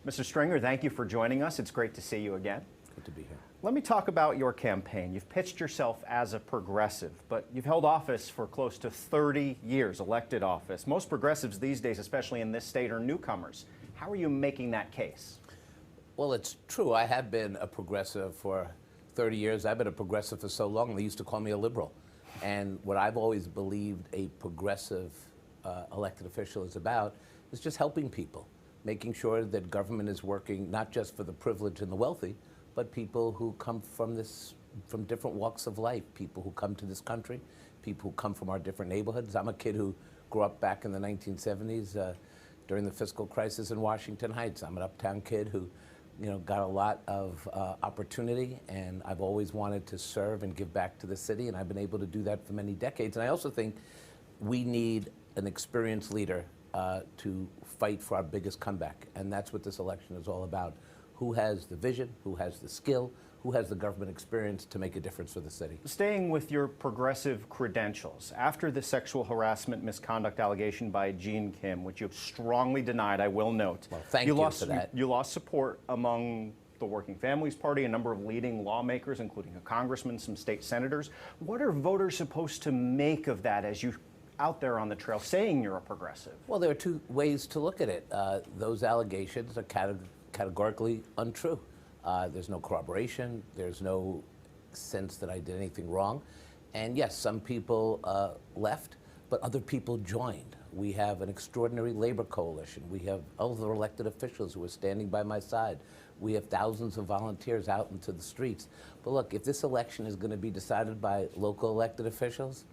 Mr. Stringer, thank you for joining us. It's great to see you again. Good to be here. Let me talk about your campaign. You've pitched yourself as a progressive, but you've held office for close to 30 years, elected office. Most progressives these days, especially in this state, are newcomers. How are you making that case? Well, it's true. I have been a progressive for 30 years. I've been a progressive for so long, they used to call me a liberal. And what I've always believed a progressive elected official is about is just helping people, making sure that government is working not just for the privileged and the wealthy, but people who come from different walks of life, people who come to this country, people who come from our different neighborhoods. I'm a kid who grew up back in the 1970s during the fiscal crisis in Washington Heights. I'm an uptown kid who, got a lot of opportunity, and I've always wanted to serve and give back to the city, and I've been able to do that for many decades. And I also think we need an experienced leader to fight for our biggest comeback, and that's what this election is all about. Who has the vision, who has the skill, who has the government experience to make a difference for the city. Staying with your progressive credentials, after the sexual harassment misconduct allegation by Jean Kim, which you've strongly denied, I will note. Well, thank you for that. You lost support among the Working Families Party, a number of leading lawmakers, including a congressman, some state senators. What are voters supposed to make of that as you out there on the trail saying you're a progressive? Well, there are two ways to look at it. Those allegations are categorically untrue. There's no corroboration. There's no sense that I did anything wrong. And yes, some people left, but other people joined. We have an extraordinary labor coalition. We have other elected officials who are standing by my side. We have thousands of volunteers out into the streets. But look, if this election is going to be decided by local elected officials,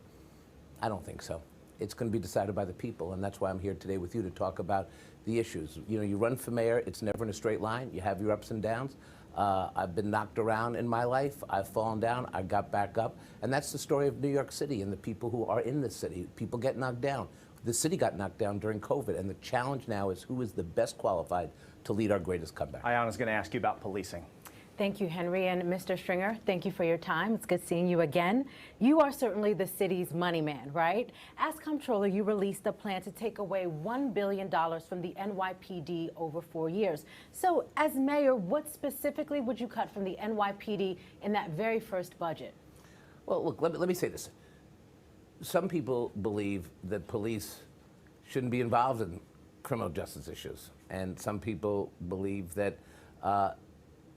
I don't think so. It's going to be decided by the people, and that's why I'm here today with you to talk about the issues. You run for mayor, it's never in a straight line. You have your ups and downs. I've been knocked around in my life. I've fallen down. I got back up. And that's the story of New York City and the people who are in the city. People get knocked down. The city got knocked down during COVID, and the challenge now is who is the best qualified to lead our greatest comeback. Ayanna's going to ask you about policing. Thank you, Henry. And Mr. Stringer, thank you for your time. It's good seeing you again. You are certainly the city's money man, right? As comptroller, you released a plan to take away $1 billion from the NYPD over 4 years. So as mayor, what specifically would you cut from the NYPD in that very first budget? Well, look, let me say this. Some people believe that police shouldn't be involved in criminal justice issues. And some people believe that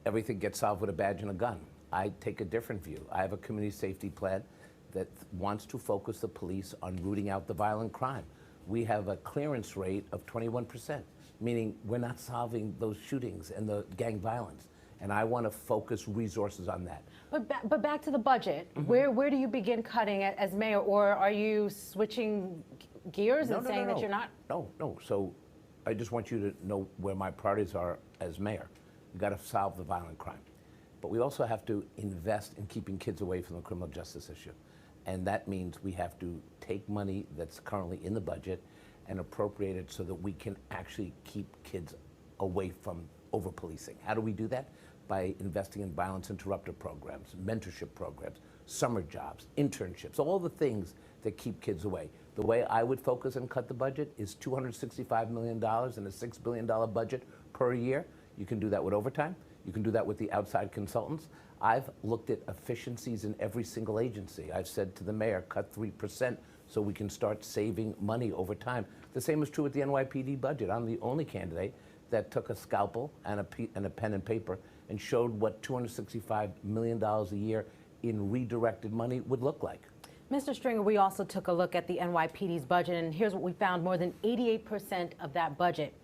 everything gets solved with a badge and a gun. I take a different view. I have a community safety plan that wants to focus the police on rooting out the violent crime. We have a clearance rate of 21%, meaning we're not solving those shootings and the gang violence. And I want to focus resources on that. But back to the budget, where do you begin cutting it as mayor, or are you switching gears and saying that you're not? No. So I just want you to know where my priorities are as mayor. We've got to solve the violent crime. But we also have to invest in keeping kids away from the criminal justice issue. And that means we have to take money that's currently in the budget and appropriate it so that we can actually keep kids away from over-policing. How do we do that? By investing in violence interrupter programs, mentorship programs, summer jobs, internships, all the things that keep kids away. The way I would focus and cut the budget is $265 million in a $6 billion budget per year. You can do that with overtime. You can do that with the outside consultants. I've looked at efficiencies in every single agency. I've said to the mayor, cut 3% so we can start saving money over time. The same is true with the NYPD budget. I'm the only candidate that took a scalpel and a pen and paper and showed what $265 million a year in redirected money would look like. Mr. Stringer, we also took a look at the NYPD's budget, and here's what we found. More than 88% of that budget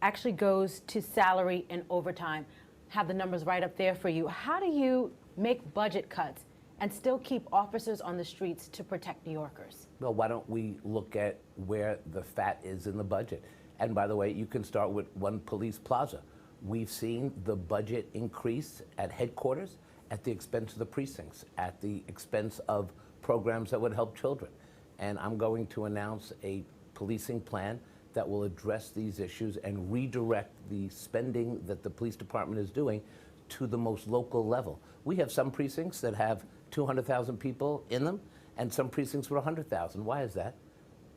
actually goes to salary and overtime. Have the numbers right up there for you. How do you make budget cuts and still keep officers on the streets to protect New Yorkers? Well, why don't we look at where the fat is in the budget? And by the way, you can start with one police plaza. We've seen the budget increase at headquarters at the expense of the precincts, at the expense of programs that would help children. And I'm going to announce a policing plan that will address these issues and redirect the spending that the police department is doing to the most local level. We have some precincts that have 200,000 people in them and some precincts with 100,000. Why is that?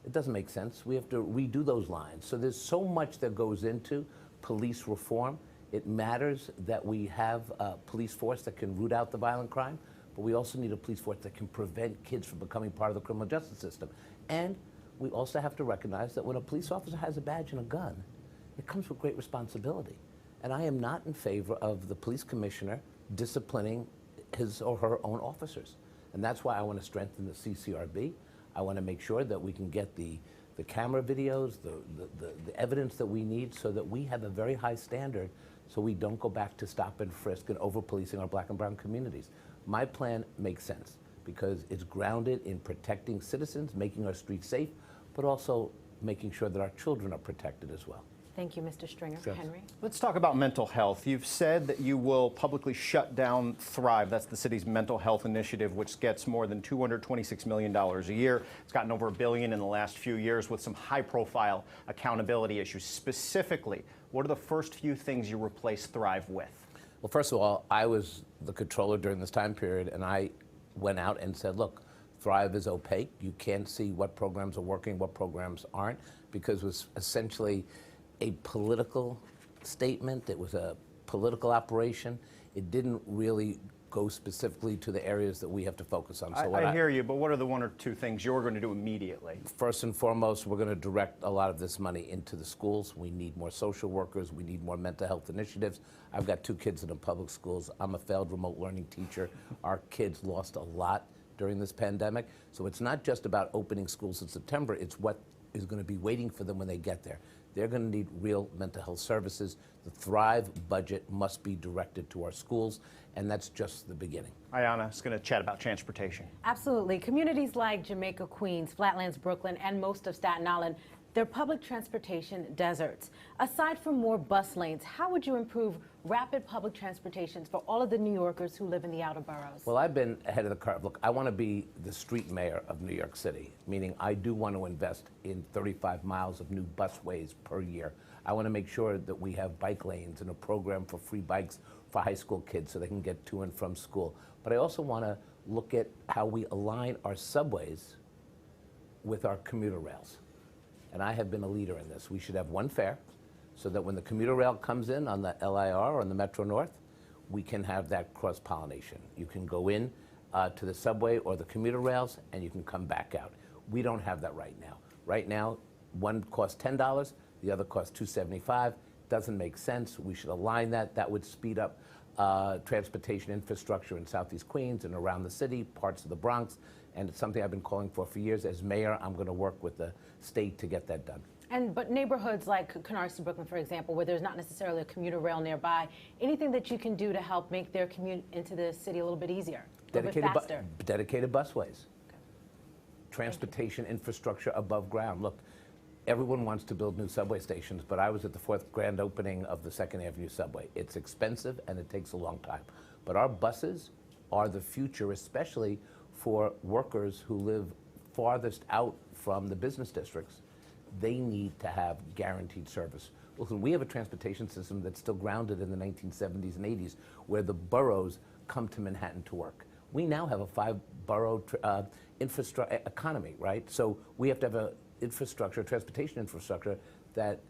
It doesn't make sense. We have to redo those lines. So there's so much that goes into police reform. It matters that we have a police force that can root out the violent crime, but we also need a police force that can prevent kids from becoming part of the criminal justice system. And we also have to recognize that when a police officer has a badge and a gun, it comes with great responsibility. And I am not in favor of the police commissioner disciplining his or her own officers. And that's why I want to strengthen the CCRB. I want to make sure that we can get the camera videos, the evidence that we need so that we have a very high standard so we don't go back to stop and frisk and over-policing our black and brown communities. My plan makes sense because it's grounded in protecting citizens, making our streets safe, but also making sure that our children are protected as well. Thank you, Mr. Stringer. Sure. Henry? Let's talk about mental health. You've said that you will publicly shut down Thrive. That's the city's mental health initiative, which gets more than $226 million a year. It's gotten over $1 billion in the last few years with some high-profile accountability issues. Specifically, what are the first few things you replace Thrive with? Well, first of all, I was the controller during this time period, and I went out and said, look, Thrive is opaque. You can't see what programs are working, what programs aren't, because it was essentially a political statement. It was a political operation. It didn't really go specifically to the areas that we have to focus on. So I hear you, but what are the one or two things you're going to do immediately? First and foremost, we're going to direct a lot of this money into the schools. We need more social workers. We need more mental health initiatives. I've got 2 kids in the public schools. I'm a failed remote learning teacher. Our kids lost a lot during this pandemic. So it's not just about opening schools in September. It's what is going to be waiting for them when they get there. They're going to need real mental health services. The Thrive budget must be directed to our schools, and that's just the beginning. Ayanna is going to chat about transportation. Absolutely. Communities like Jamaica, Queens, Flatlands, Brooklyn, and most of Staten Island, they're public transportation deserts. Aside from more bus lanes, how would you improve rapid public transportation for all of the New Yorkers who live in the outer boroughs? Well, I've been ahead of the curve. Look, I want to be the street mayor of New York City, meaning I do want to invest in 35 miles of new busways per year. I want to make sure that we have bike lanes and a program for free bikes for high school kids so they can get to and from school. But I also want to look at how we align our subways with our commuter rails. And I have been a leader in this. We should have one fare so that when the commuter rail comes in on the LIR or on the Metro North, we can have that cross-pollination. You can go in to the subway or the commuter rails and you can come back out. We don't have that right now. Right now, one costs $10, the other costs $2.75. Doesn't make sense. We should align that. That would speed up transportation infrastructure in Southeast Queens and around the city, parts of the Bronx, and it's something I've been calling for years. As mayor, I'm going to work with the state to get that done. But neighborhoods like Canarsie, Brooklyn, for example, where there's not necessarily a commuter rail nearby, anything that you can do to help make their commute into the city a little bit easier, a little bit faster? Dedicated busways. Okay. Transportation infrastructure above ground. Look, everyone wants to build new subway stations, but I was at the 4th grand opening of the 2nd Avenue subway. It's expensive and it takes a long time. But our buses are the future, especially for workers who live farthest out from the business districts. They need to have guaranteed service. Listen, we have a transportation system that's still grounded in the 1970s and 80s, where the boroughs come to Manhattan to work. We now have a 5-borough infrastructure economy, right? So we have to have a transportation infrastructure that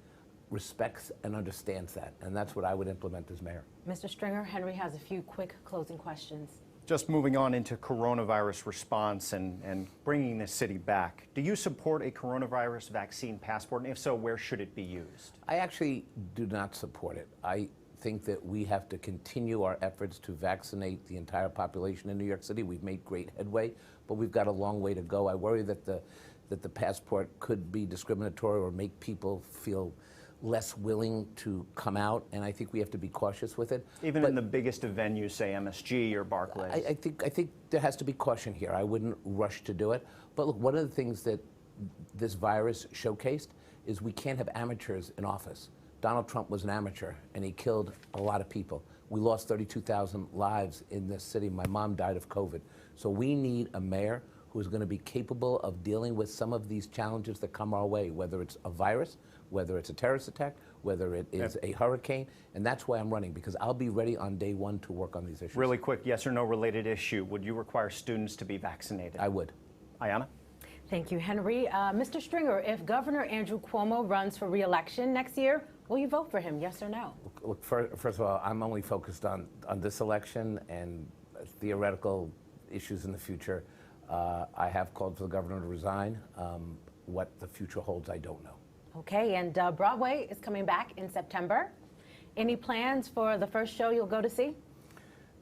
respects and understands that, and that's what I would implement as mayor. Mr. Stringer, Henry has a few quick closing questions. Just moving on into coronavirus response and bringing the city back. Do you support a coronavirus vaccine passport? And if so, where should it be used? I actually do not support it. I think that we have to continue our efforts to vaccinate the entire population in New York City. We've made great headway, but we've got a long way to go. I worry that the passport could be discriminatory or make people feel less willing to come out, and I think we have to be cautious with it. Even in the biggest of venues, say MSG or Barclays? I think there has to be caution here. I wouldn't rush to do it. But look, one of the things that this virus showcased is we can't have amateurs in office. Donald Trump was an amateur, and he killed a lot of people. We lost 32,000 lives in this city. My mom died of COVID. So we need a mayor who is going to be capable of dealing with some of these challenges that come our way, whether it's a virus, whether it's a terrorist attack, whether it is a hurricane, and that's why I'm running, because I'll be ready on day one to work on these issues. Really quick, yes or no related issue. Would you require students to be vaccinated? I would. Ayanna? Thank you, Henry. Mr. Stringer, if Governor Andrew Cuomo runs for re-election next year, Will you vote for him, yes or no? Look, first of all, I'm only focused on this election and theoretical issues in the future. I have called for the governor to resign. What the future holds, I don't know. Okay, and Broadway is coming back in September. Any plans for the first show you'll go to see?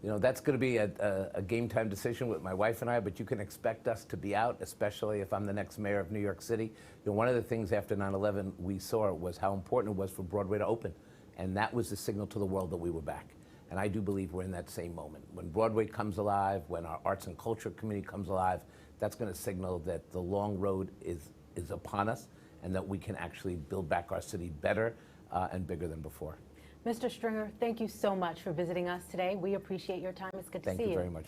You know, that's going to be a game time decision with my wife and I, but you can expect us to be out, especially if I'm the next mayor of New York City. You know, one of the things after 9/11 we saw was how important it was for Broadway to open, and that was the signal to the world that we were back. And I do believe we're in that same moment. When Broadway comes alive, when our arts and culture community comes alive, that's going to signal that the long road is upon us and that we can actually build back our city better and bigger than before. Mr. Stringer, thank you so much for visiting us today. We appreciate your time. It's good to see you. Thank you very much.